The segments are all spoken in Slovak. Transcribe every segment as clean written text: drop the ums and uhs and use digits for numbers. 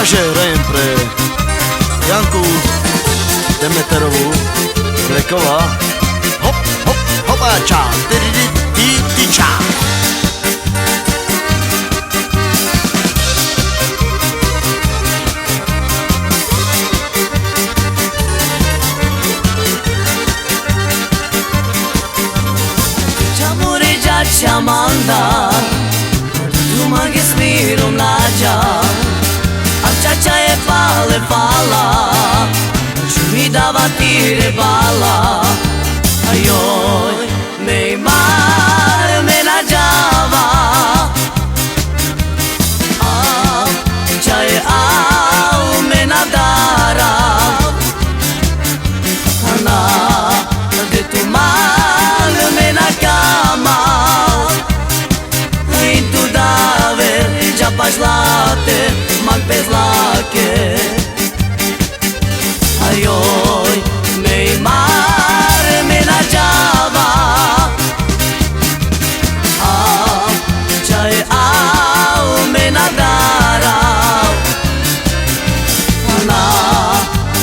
Takže hrajem pre Janku Demeterovú Greková. Hop, hop, hopáča, ty-ča. Cia manda tu mangi smirom nađa a čača je fala ću mi davati rebala a joj Neymar me nađava a ča je au me nadara a na de tu mal me nakama Žlate, mag bez lake a joj, Neymar me nađava a čaj au me nadara a na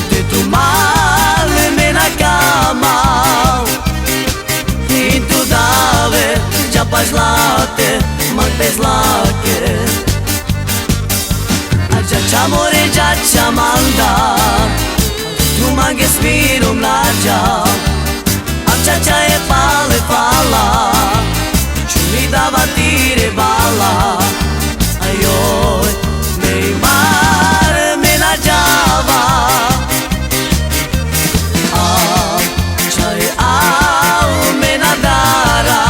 te tu male me nakama i tu dave, džapa žlate, mag bez lake Giaccia more, giaccia manda tu mangi smirom nađa a čača je fala ću mi davati rebala a joj, Neymar me nađava a ča je au me nadara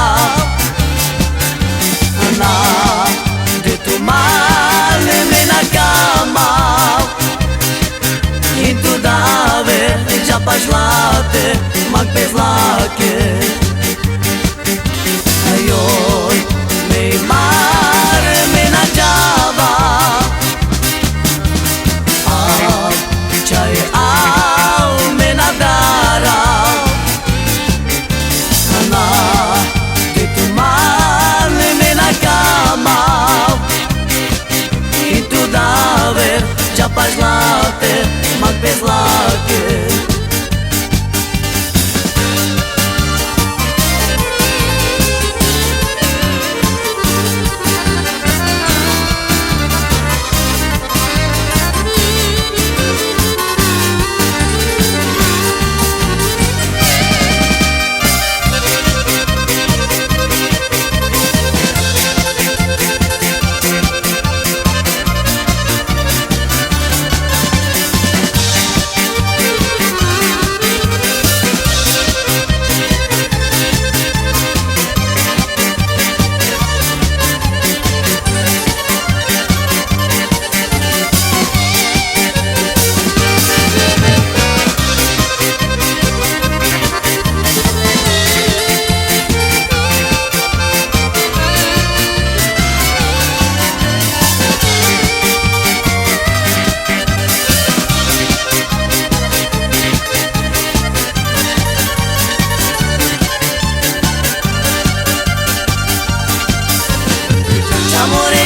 a na de tu male me nakama i tu dave džapa žlate, mag bez lake a joj, Neymar me nađava a ča je au me nadara a na te tu male me nakama i tu dave džapa žlate, mag bez lake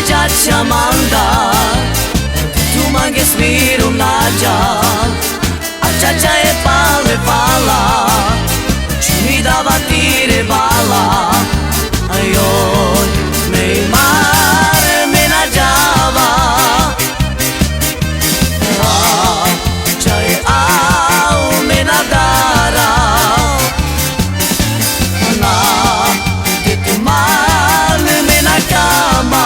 Giaccia manda tu mangi smirom nađa a čača je fala ću mi davati rebala a joj, Neymar me nađava a ča je au me nadara a na te tu male me nakama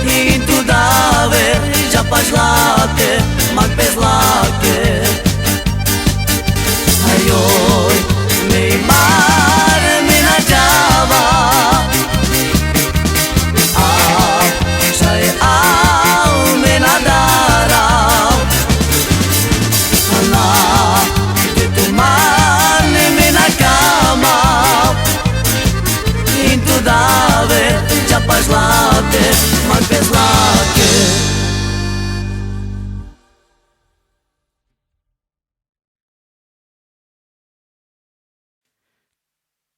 i tu dave džapa žlate, mag bez lake a joj, Neymar me nađava a ča je au me nadara a na te tu male me nakama i tu dave džapa žlate, mag bez lake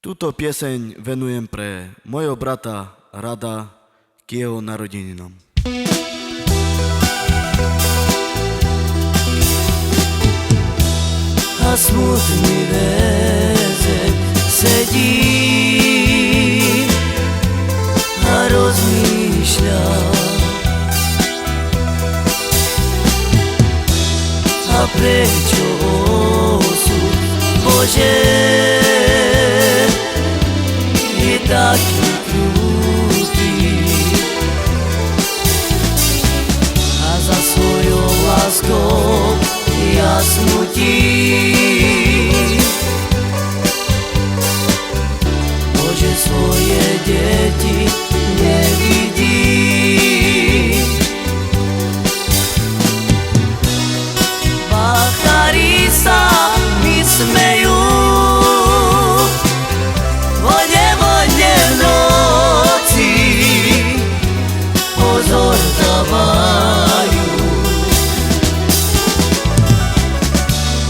Túto pieseň venujem pre mojho brata Rada k jeho narodeninám. a smutný väzeň sedí a rozmýšľa. A prečo osud Bože je taký krutý a za svojou láskou ja smutím. Bože, svoje deti nevidím. Bachári sa mi smejú, vodne v noci pozor dávajú.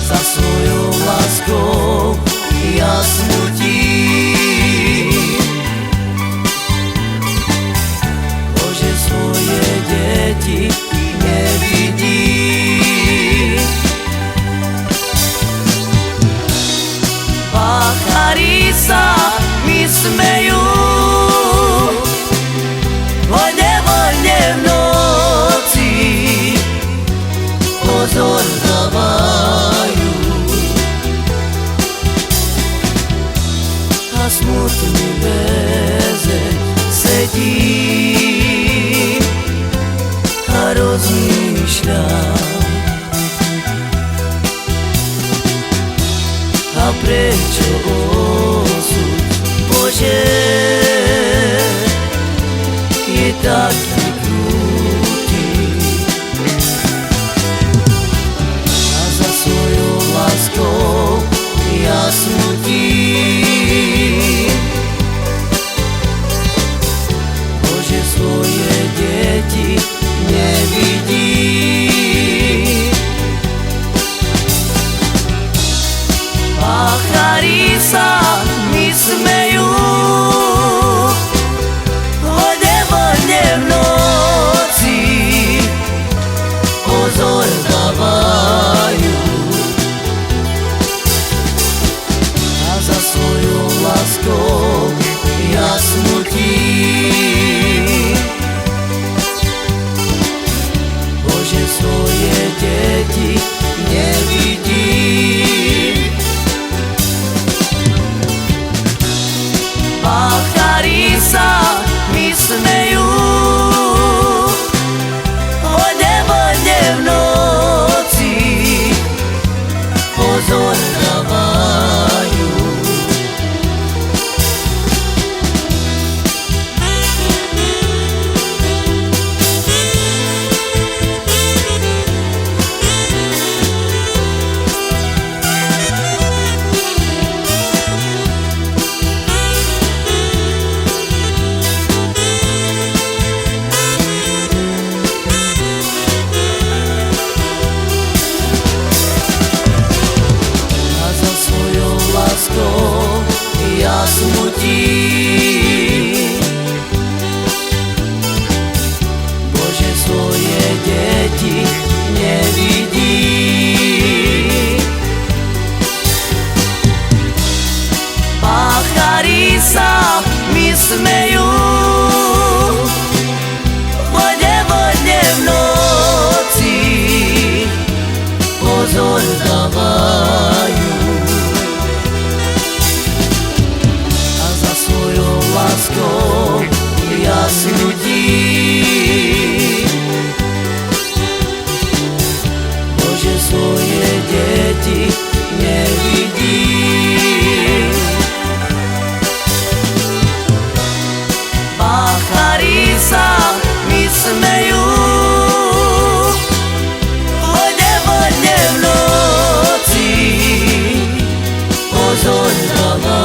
Za svojou láskou ja smutím. Bože, svoje deti nevidím. Bachári sa mi smejú, vodne v noci pozor dávajú. A smutný väzeň sedí a rozmýšľa. A prečo osud Bože je taký krutý a za svojou láskou ja smutím. Bože, svoje deti nevidím. Bachári sa mi smejú, vodne v noci pozor dávajú. A za svojou láskou ja smutím. Bože, svoje deti nevidím. Bachári sa mi smejú, vodne v noci pozor dávajú. Ja smutím. Bože, svoje deti nevidím. Bachári sa mi smejú, vodne v noci pozor dávajú. Láskou ja smutím. Bože, svoje deti nevidím. Bachári sa mi smejú, vodne v noci pozor dávajú.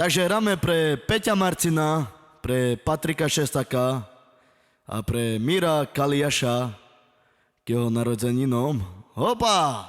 Takže hráme pre Peťa Marcina, pre Patrika Šestaka a pre Míra Kaliaša k jeho narodeninom. Hopa!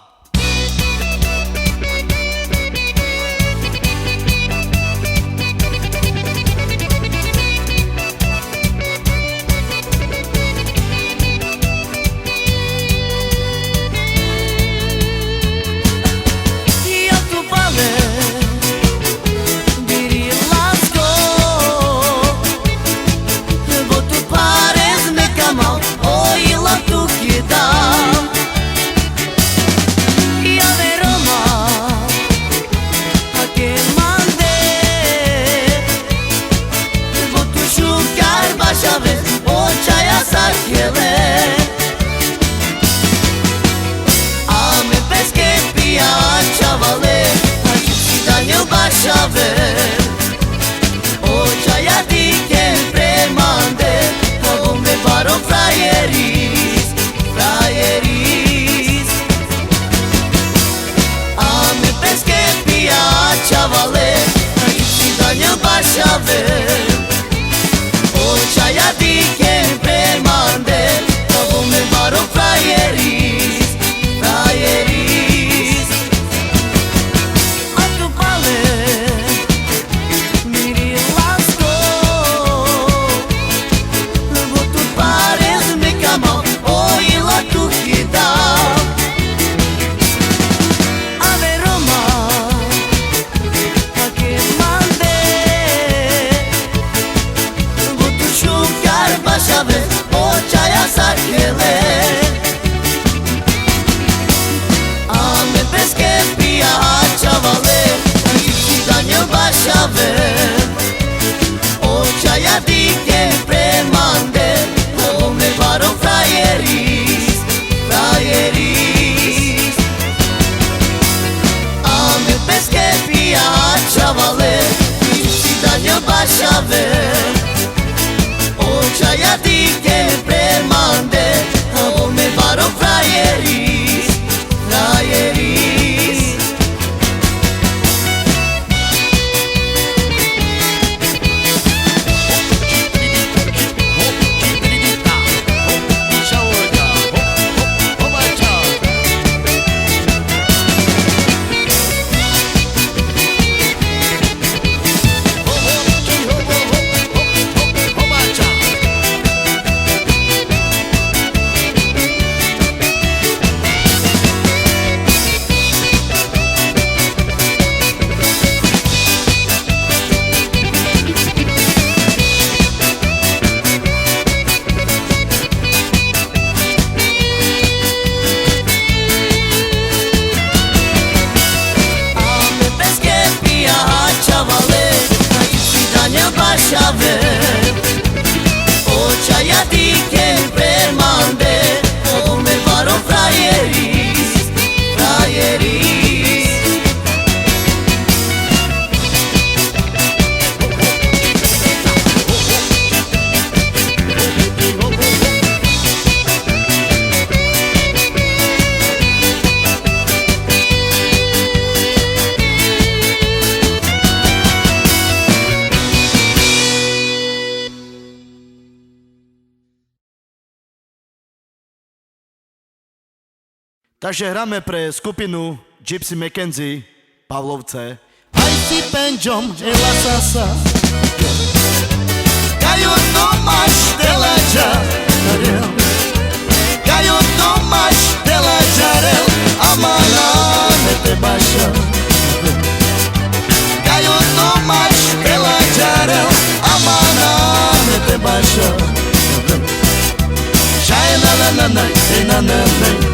Takže hráme pre skupinu Gypsy McKenzie, Pavlovce. Ai si penjom ela sasa Caio tomas dela jarel Caio tomas dela jarel Amana mete baixa Caio tomas dela jarel Amana mete baixa Shai na na na na na na na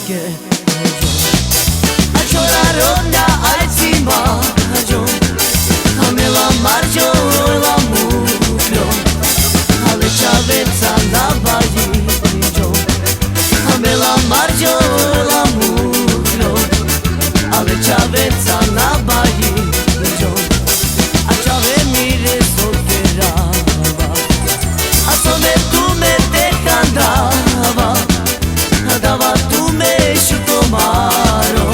ke Achora ronda alcima jo Amela marjo la muflo Ale chavezza na baji jo Amela marjo la muflo Ale chavezza na baji jo A chave mire solterava A some tu me te cantava Dava tu me sciutomaro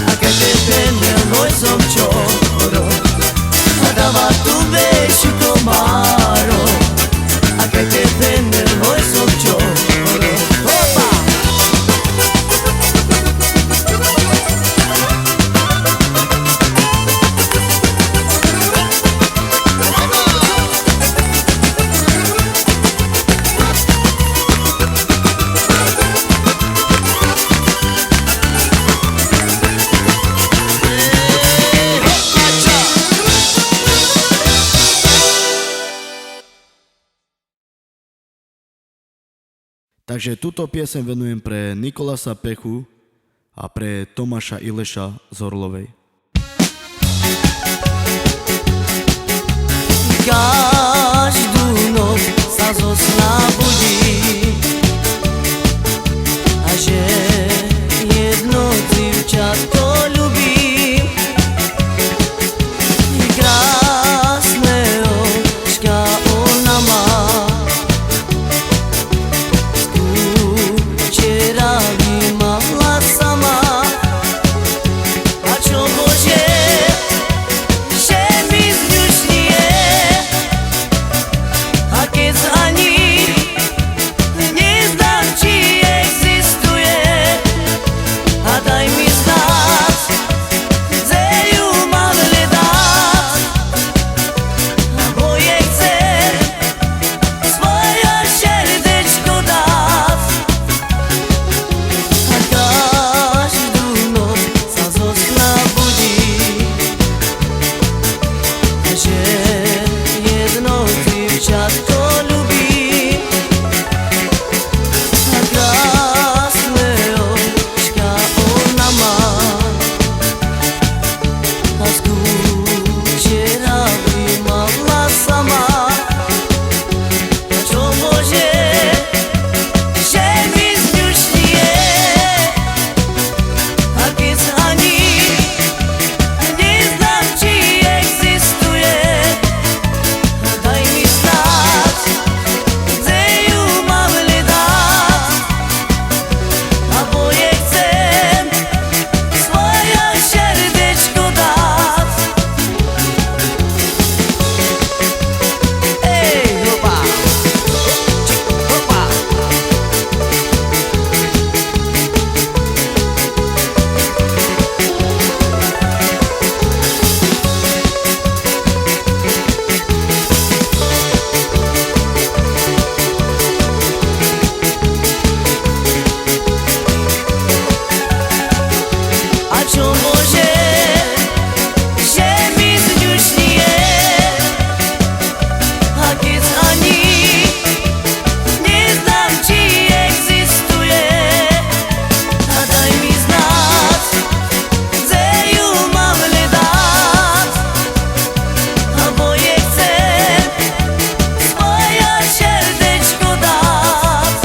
A che te prende noi som cioro Dava tu me sciutomaro A che te prende noi som cioro Opa! Takže túto pieseň venujem pre Nikolasa Pechu a pre Tomáša Ileša z Orlovej. Každú noc sa zo sna budí A že jedno divčatko ľubí Krásne očka ona má Včera vymahla sama A čo Bože že mi zňušnie A keď ani neznám, či existuje A daj mi znať, kde ju mám hľadať Lebo jej chcem svoje srdečko dať A každú noc sa zo sna budí Že jedno divčatko ľubí A krásne očka ona má A včera vymahla sama A čo Bože že mi zňušnie A keď ani neznám, či existuje Daj mi znať, kde ju mám hľadať Lebo jej chcem svoje srdečko dať Ej, hopa, hopa A čo Bože že mi zňušnie A keď ani neznám, či existuje A daj mi znať, kde ju mám hľadať Lebo jej chcem svoje srdečko dať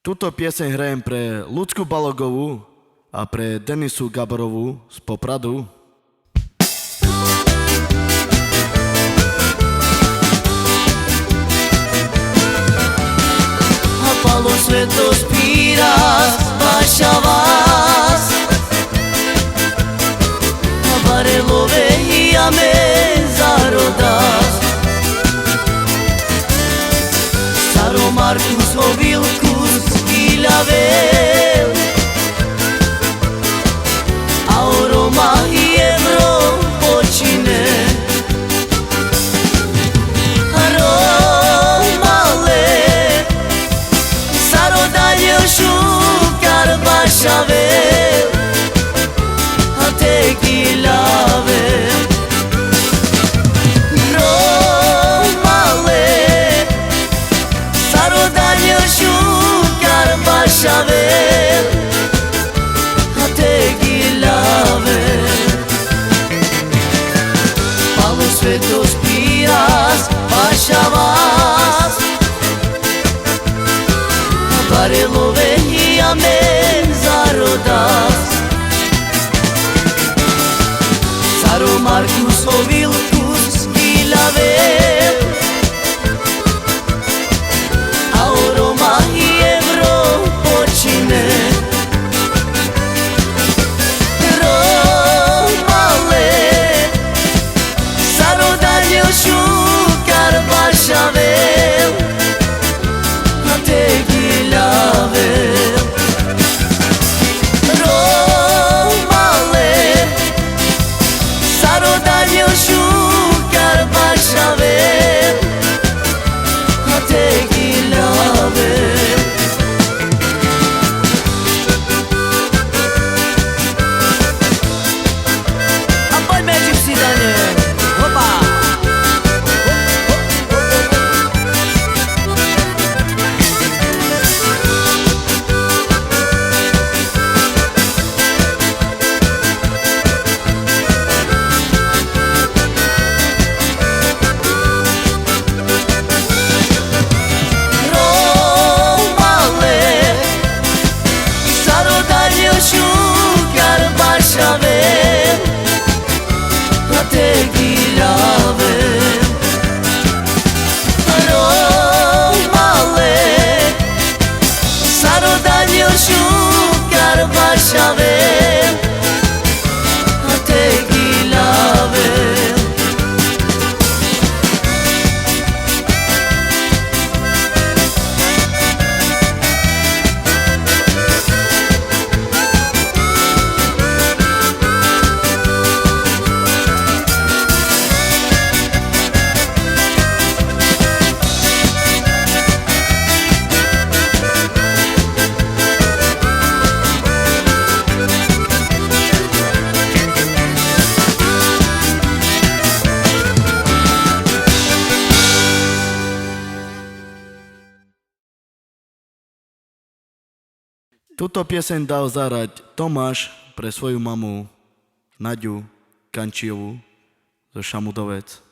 Túto pieseň hrajem pre Ľudsku Balogovú a pre Denisu Gaborovú z Popradu. A palo sveto spíra, vaša vás A barelove jame zarodás Staro Markus ovilkus ilhavel Auroma i evro počine Aromale Sarodalje šukar bašavel A tegilavel Şavel, hate gilavel Palos svetos piras, pašavas Barelove i amen zarodas Caro Markus ovilkus gilavel Auroma i počine Romale Sarodalje šukar bašavel A tegilavel Romale Sarodalje šukar bašavel A tegilavel šukar bašavel A tegilavel Romale Sarodalje šukar bašavel A tegilavel Túto pieseň dal zahrať Tomáš pre svoju mamu Naďu Kančiovú zo Šamudovec.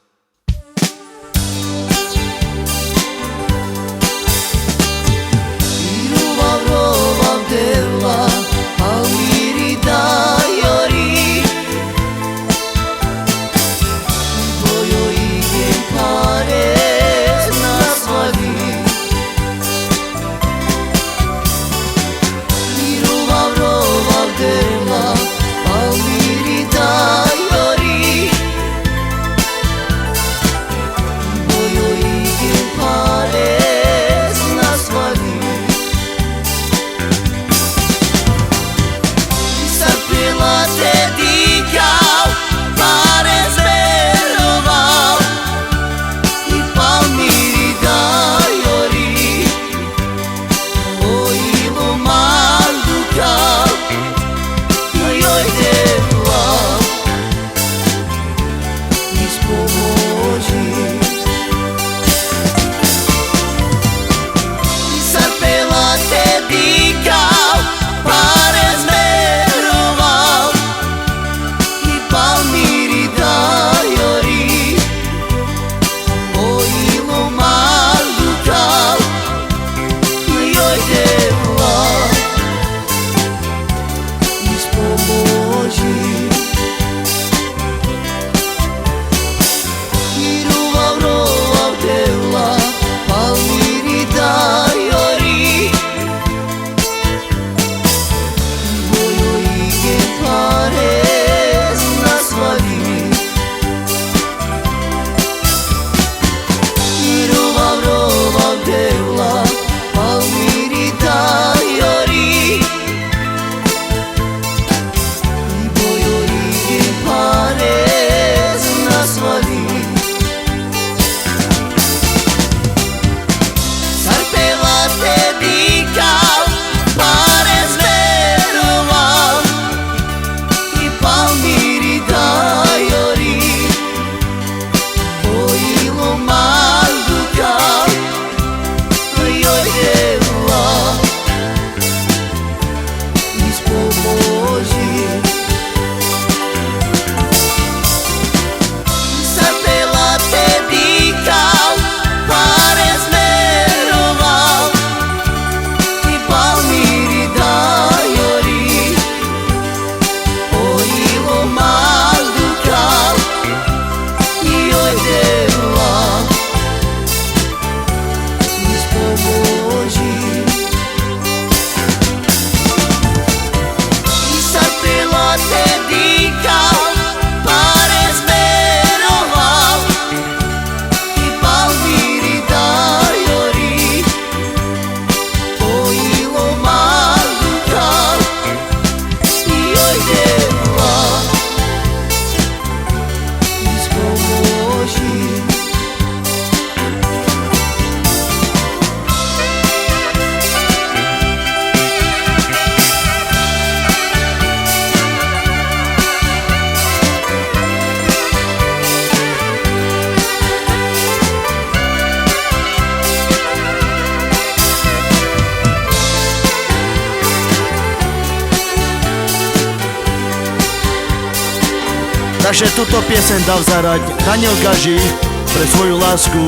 Takže túto pieseň dal zahrať Daniel Gaži pre svoju lásku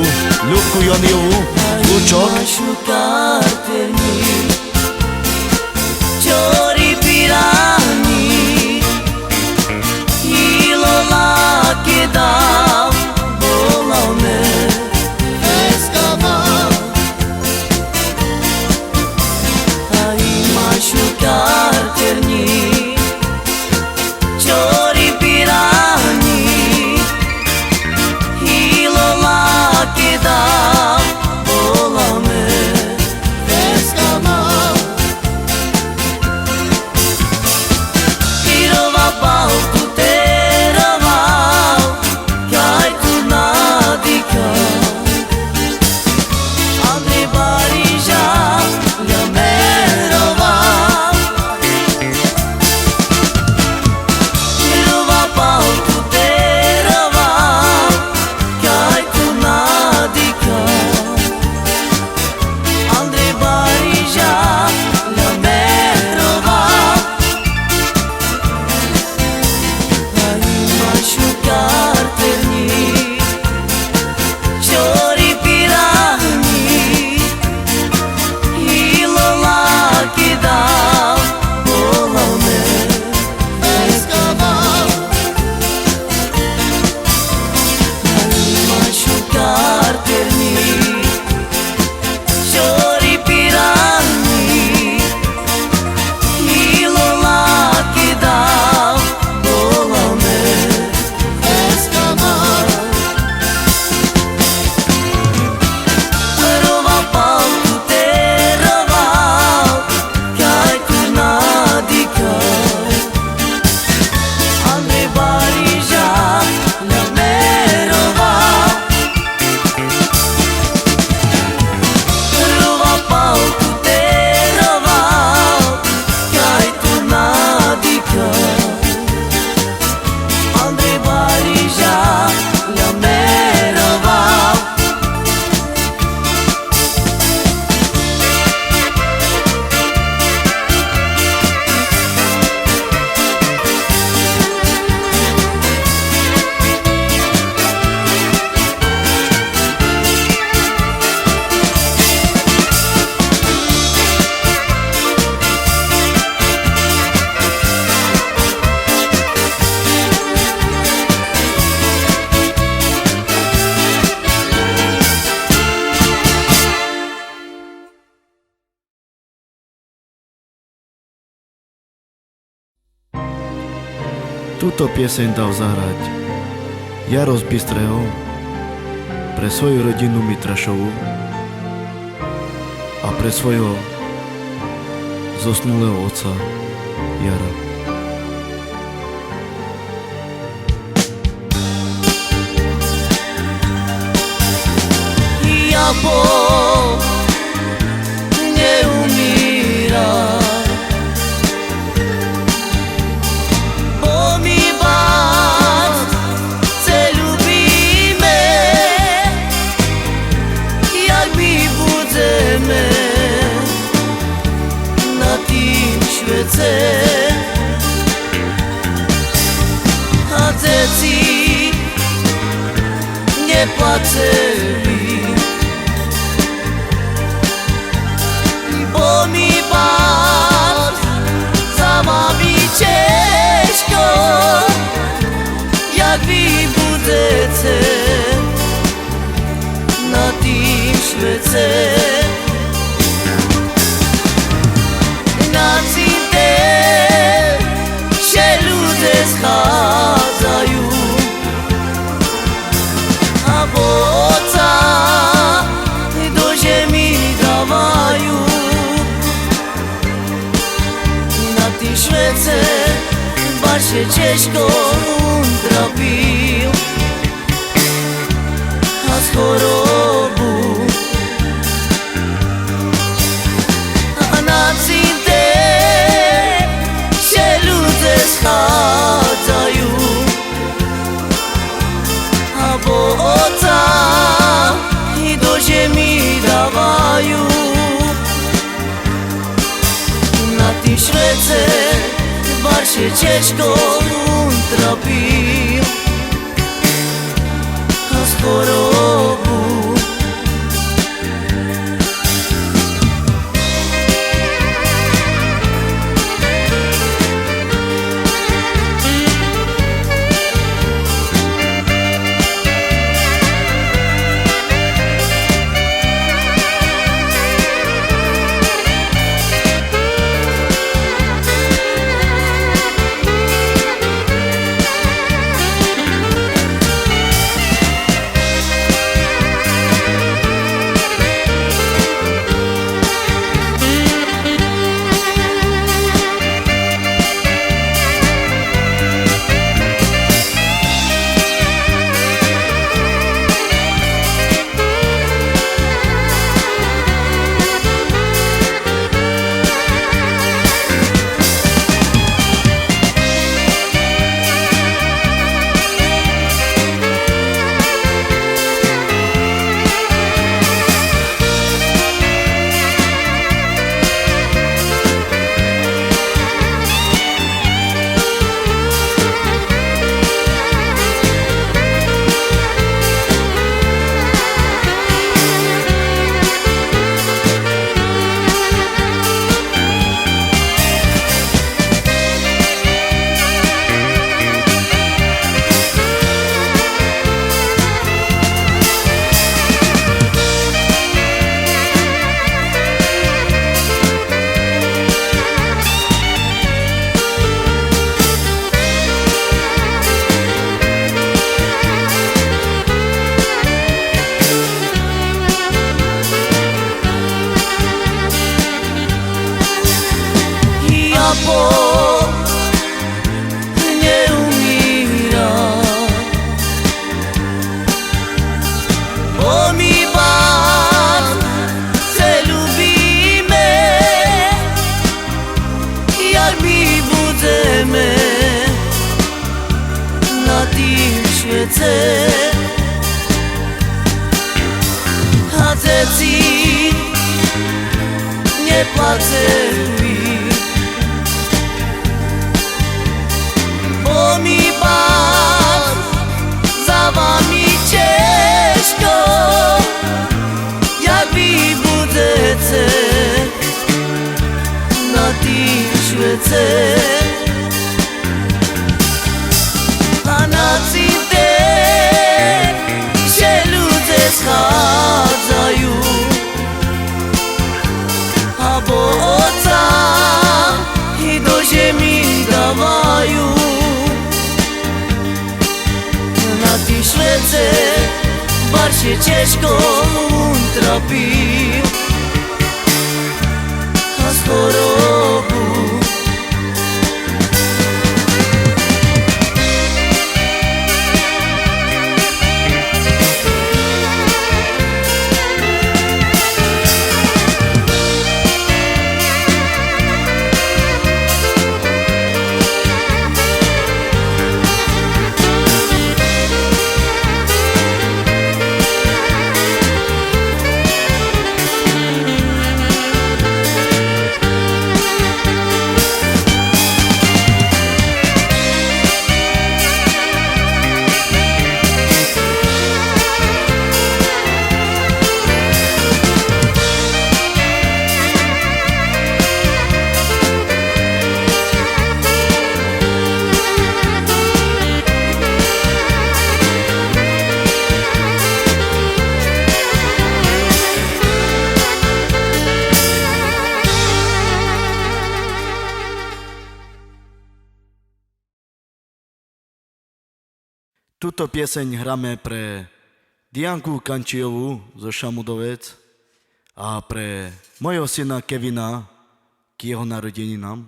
Ľubku Joniovú, Lučok. Machucar terni, chori pirani, ilola que dá bolame, escama. Ai machucar terni, chori pirani, ilola que dá bolame, escama. Irova pau tu terova, cai tu nadica. Andrei barija, la merova. Irova pau tu terova, cai tu nadica. Andrei barija, la merova. Ai machucar terni, chori pirani, ilola que dá bolame, escama. Ai machucar terni, chori pirani, ilola que dá bolame, escama. Rova pau tu terova, cai tu nadica. Andrei barija, la merova. Rova pau tu terova, cai tu nadica. Andrei barija, la merova. Túto pieseň dal zahrať Jaro z Bystrého pre svoju rodinu Mitrašovu a pre svojho zosnulého otca Jara. Jabol nie umiera, bo my vás chce ľubíme, jak my budeme na tým świece. A dzieci nie płaceli, bo mi was za wami ciężko, jak wy budecie na tym świecie. Na cinte się ludzie schadzają, a owoca do ziemi dawają. Na tej świece bardzo ciężko trafił, a z chorobu. A na cinte się ludzie schadzają, a owoca do ziemi dawają. Na tej świece bardzo się ciężko trapił, a z chorobą nie umiera, bo mi bardzo lubimy, jak mi budzemy na tym świecie, a dzieci nie płacę mi. Bo mi za wami ciężko, jak mi budzecie na tym świecie, a na cinte się ludzie schadzają, a boca i do ziemi dawają. Na tym świecie bar się ciężko trapił, a z chorobą Tuto pieseň hráme pre Dianku Kančiovú zo Šamudovec a pre mojho syna Kevina k jeho narodeninám.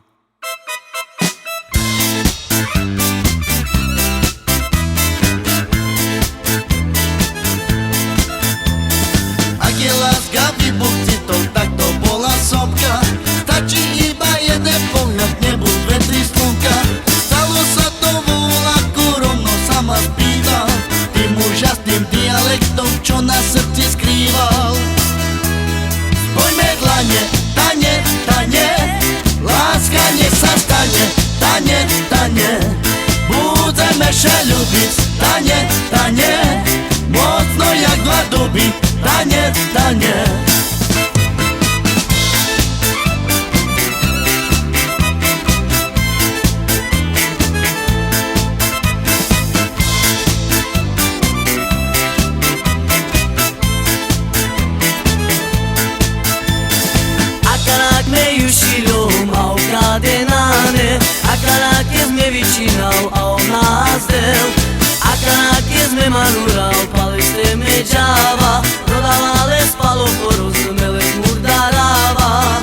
Ak je láska výbuch citov, tak to bola sopka. Stačí iba jeden pohľad, nebu dve, tri slnka. Stalo sa to vo vlaku, rovno sama spíval tým úžasným dialektom, čo na srdci skrýval. Spojme dlane, tane, tane, láska nech sa stane, tane, ešte ľúbiť. Tanie, mocno jak dva duby. Tanie. Akarak me jušilom, a ukradenane. Akarak je sme vyčínal, a on nás del. Akarak je sme manural, pali ste me džava. Prodávale spalo porozumele murdarava.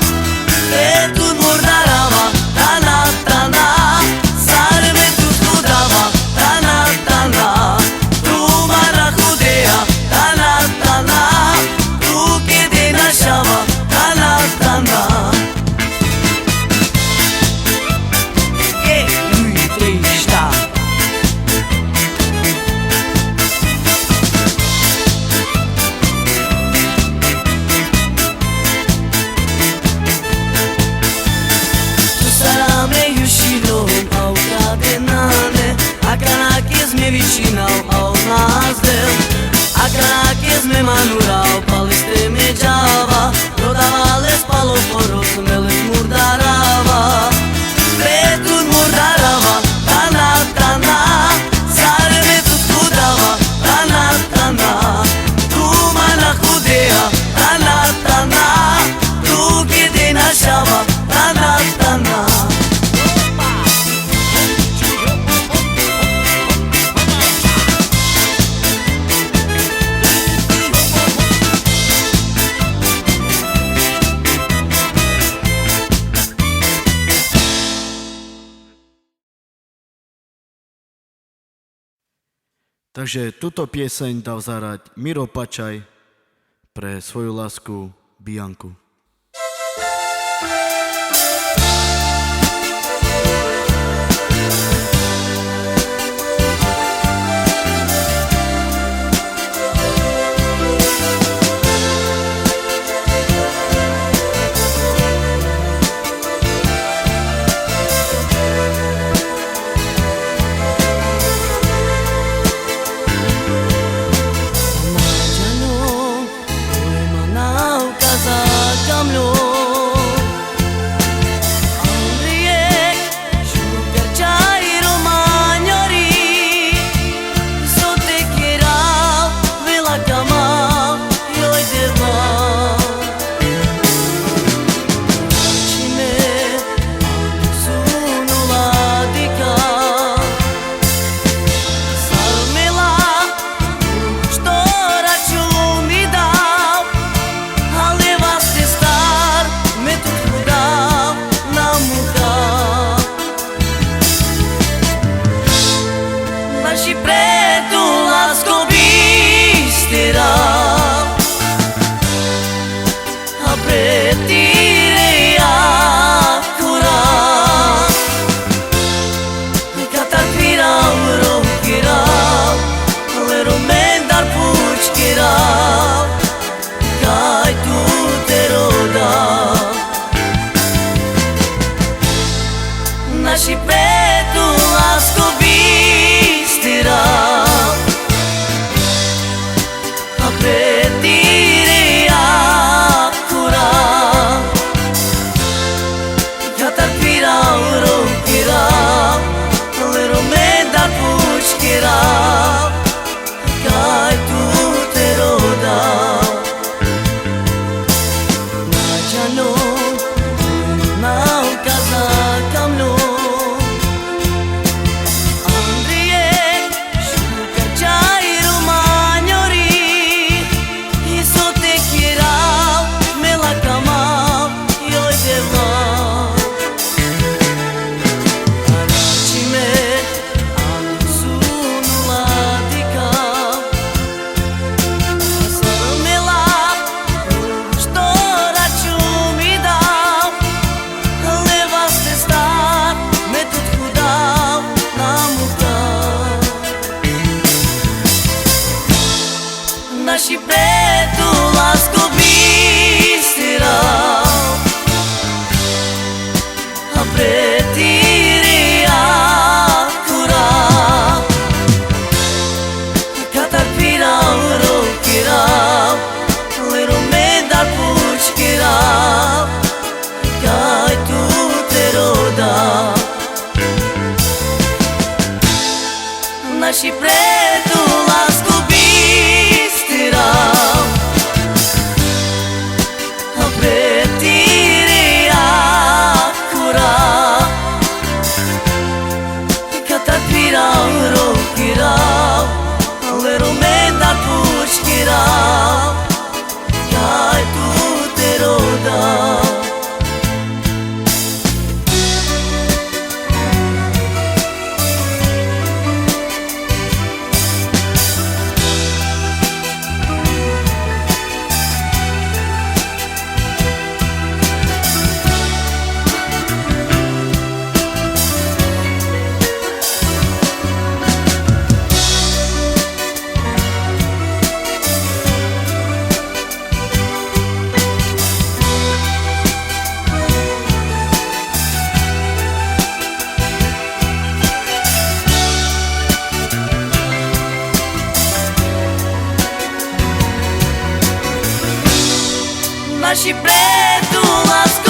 Tu murdarava, tana. Sarme tu skudava, tana. Tu mara chudea, tana. Tu kede našava, tana. Lui trista. Tu sarame jušilom, a ukradenane. Akarak je sme vyčínal, a on nás del. Akarak je sme manural, pali ste me džava. Prodávale spalo porozumele murdarava. Petru murdarava, tana. Sarme tu skudava, tana. Tu mana chudea, tana. Tu kede našava, tana. Takže túto pieseň dal zahrať Miro Pačaj pre svoju lásku Bianku. Mađano, to je manau kazak. máš i pre tú lásku.